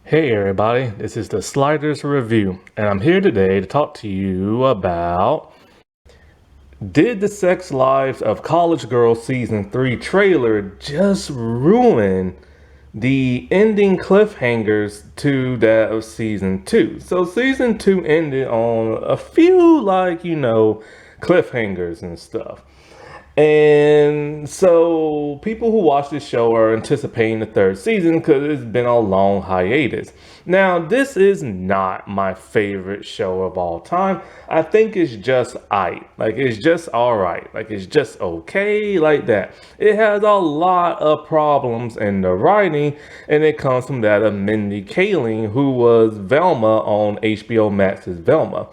Hey everybody, this is the Sliders Review, and I'm here today to talk to you about did the Sex Lives of College Girls Season 3 trailer just ruin the ending cliffhangers to that of Season 2? So Season 2 ended on a few, cliffhangers and stuff. And so people who watch this show are anticipating the third season because it's been a long hiatus. Now, this is not my favorite show of all time. I think it's just aight. Like, it's just alright. Like, it's just okay, like that. It has a lot of problems in the writing, and it comes from that of Mindy Kaling, who was Velma on HBO Max's Velma.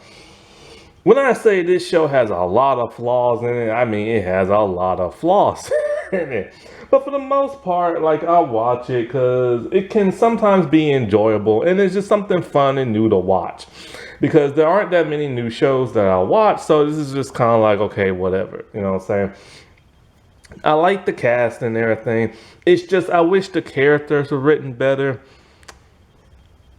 When I say this show has a lot of flaws in it, I mean it has a lot of flaws in it. But for the most part, I watch it because it can sometimes be enjoyable and it's just something fun and new to watch. Because there aren't that many new shows that I watch, so this is just kind of like, okay, whatever. You know what I'm saying? I like the cast and everything. It's just I wish the characters were written better.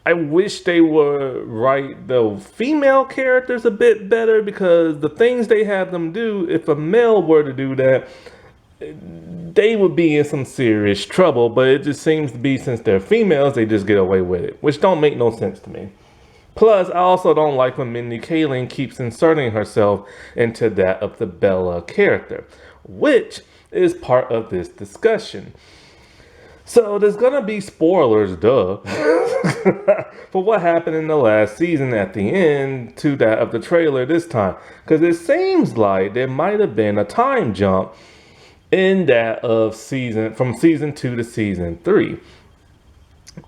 I wish they would write the female characters a bit better because the things they have them do, if a male were to do that, they would be in some serious trouble. But it just seems to be since they're females, they just get away with it, which don't make no sense to me. Plus, I also don't like when Mindy Kaling keeps inserting herself into that of the Bella character, which is part of this discussion. So there's gonna be spoilers, duh, for what happened in the last season at the end to that of the trailer this time. Because it seems like there might have been a time jump in that of from season 2 to season 3.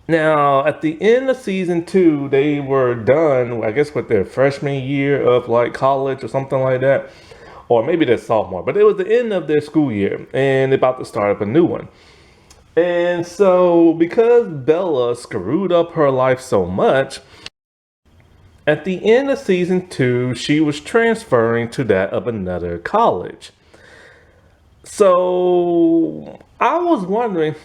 Now, at the end of season 2, they were done, I guess, with their freshman year of college or something like that. Or maybe their sophomore, but it was the end of their school year and they're about to start up a new one. And so, because Bella screwed up her life so much, at the end of season 2, she was transferring to that of another college. So, I was wondering,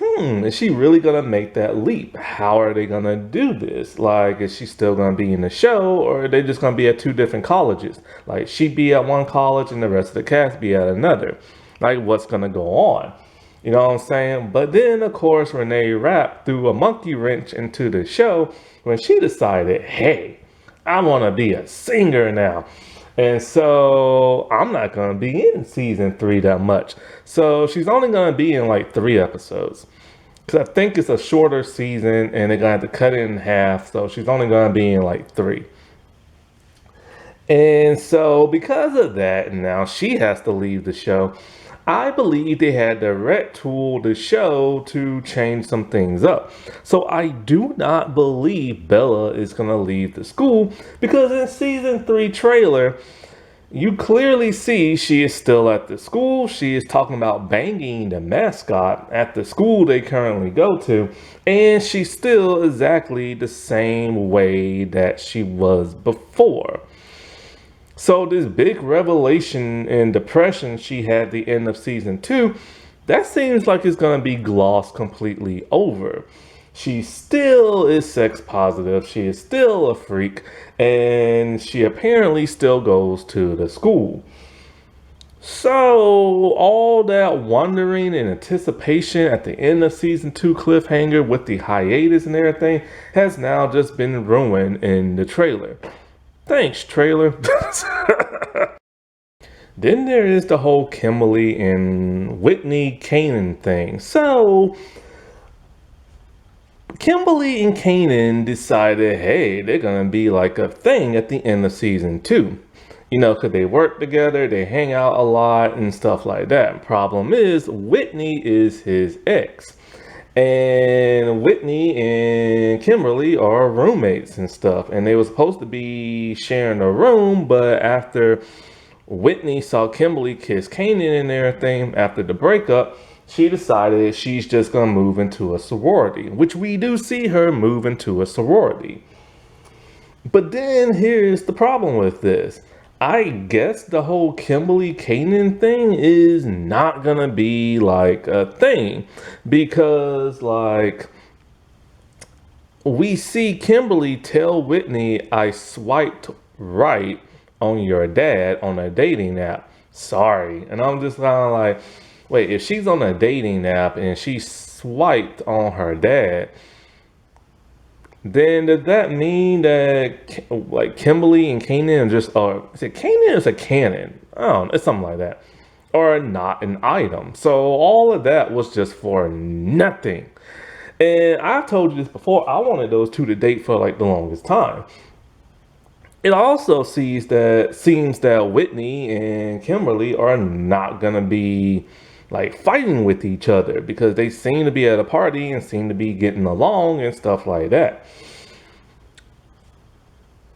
is she really gonna make that leap? How are they gonna do this? Like, is she still gonna be in the show, or are they just gonna be at two different colleges? Like, she'd be at one college and the rest of the cast be at another. Like, what's gonna go on? You know what I'm saying? But then, of course, Renee Rapp threw a monkey wrench into the show when she decided, hey, I want to be a singer now. And so I'm not going to be in season 3 that much. So she's only going to be in 3 episodes. Because I think it's a shorter season and they're going to have to cut it in half. So she's only going to be in 3. And so because of that, now she has to leave the show. I believe they had the right tool the show to change some things up. So I do not believe Bella is going to leave the school because in season 3 trailer, you clearly see she is still at the school. She is talking about banging the mascot at the school they currently go to. And she's still exactly the same way that she was before. So this big revelation and depression she had at the end of season 2, that seems like it's going to be glossed completely over. She still is sex positive. She is still a freak. And she apparently still goes to the school. So all that wondering and anticipation at the end of season 2 cliffhanger with the hiatus and everything has now just been ruined in the trailer. Thanks, trailer. Then there is the whole Kimberly and Whitney Canaan thing. So, Kimberly and Canaan decided, hey, they're going to be like a thing at the end of season 2. You know, because they work together, they hang out a lot and stuff like that. Problem is, Whitney is his ex. And Whitney and Kimberly are roommates and stuff. And they were supposed to be sharing a room, but after Whitney saw Kimberly kiss Kanan and everything after the breakup, she decided she's just going to move into a sorority, which we do see her move into a sorority. But then here's the problem with this. I guess the whole Kimberly Kanan thing is not gonna be a thing because we see Kimberly tell Whitney, I swiped right on your dad on a dating app. Sorry. And I'm just kind of like, wait, if she's on a dating app and she swiped on her dad, then does that mean that like Kimberly and Kanan are just, or is it Kanan or is it Canon? I don't know, it's something like that. Or not an item. So all of that was just for nothing. And I've told you this before, I wanted those two to date for like the longest time. It also seems that Whitney and Kimberly are not gonna be like fighting with each other because they seem to be at a party and seem to be getting along and stuff like that.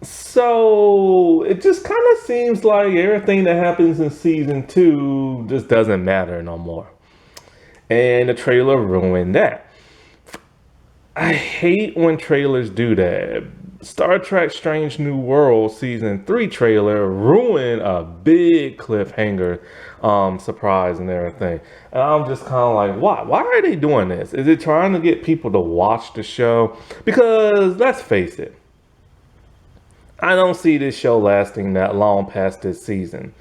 So it just kind of seems like everything that happens in season two just doesn't matter no more. And the trailer ruined that. I hate when trailers do that. Star Trek Strange New World season 3 trailer ruined a big cliffhanger surprise and everything. And I'm just kind of like, why? Why are they doing this? Is it trying to get people to watch the show? Because let's face it, I don't see this show lasting that long past this season.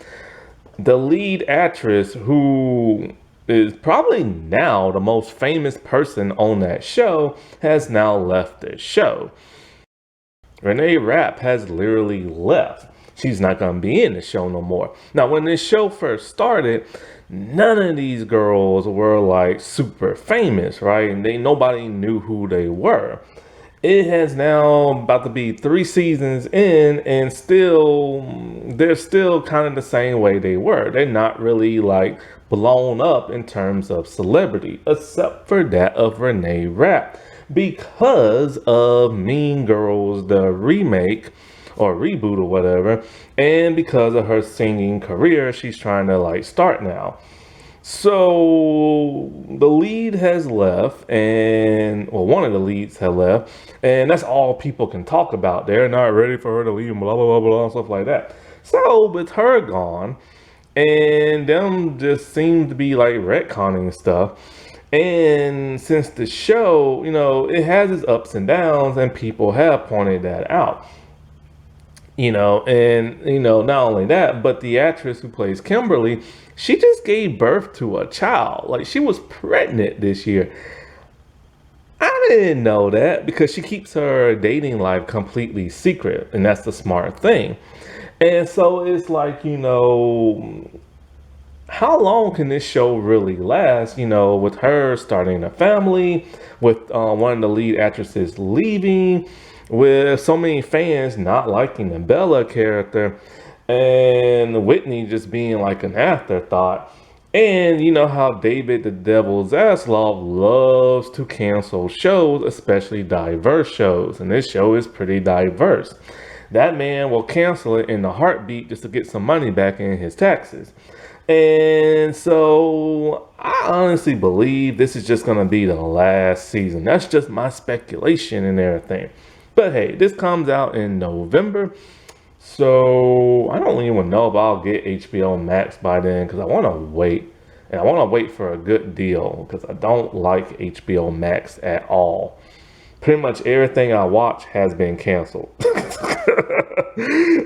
The lead actress, who is probably now the most famous person on that show, has now left the show. Renee Rapp has literally left. She's not going to be in the show no more. Now, when this show first started, none of these girls were like super famous, right? And nobody knew who they were. It has now about to be 3 seasons in, and they're still kind of the same way they were. They're not really like blown up in terms of celebrity, except for that of Renee Rapp, because of Mean Girls, the remake or reboot or whatever, and because of her singing career she's trying to like start now. So the lead has left, and well, one of the leads have left, and that's all people can talk about. They're not ready for her to leave, blah blah blah blah, stuff like that. So with her gone, and them just seem to be like retconning stuff. And since the show, it has its ups and downs, and people have pointed that out. Not only that, but the actress who plays Kimberly, she just gave birth to a child. Like, she was pregnant this year. I didn't know that because she keeps her dating life completely secret, and that's the smart thing. And so it's like, how long can this show really last? With her starting a family, with one of the lead actresses leaving, with so many fans not liking the Bella character, and Whitney just being like an afterthought. And you know how David the Devil's Zaslav loves to cancel shows, especially diverse shows, and this show is pretty diverse. That man will cancel it in a heartbeat just to get some money back in his taxes. And so I honestly believe this is just going to be the last season. That's just my speculation and everything. But hey, this comes out in November. So I don't even know if I'll get HBO Max by then because I want to wait. And I want to wait for a good deal because I don't like HBO Max at all. Pretty much everything I watch has been canceled.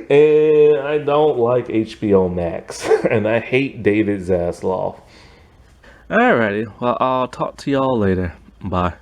And I don't like HBO Max. And I hate David Zaslav. Alrighty, well, I'll talk to y'all later. Bye.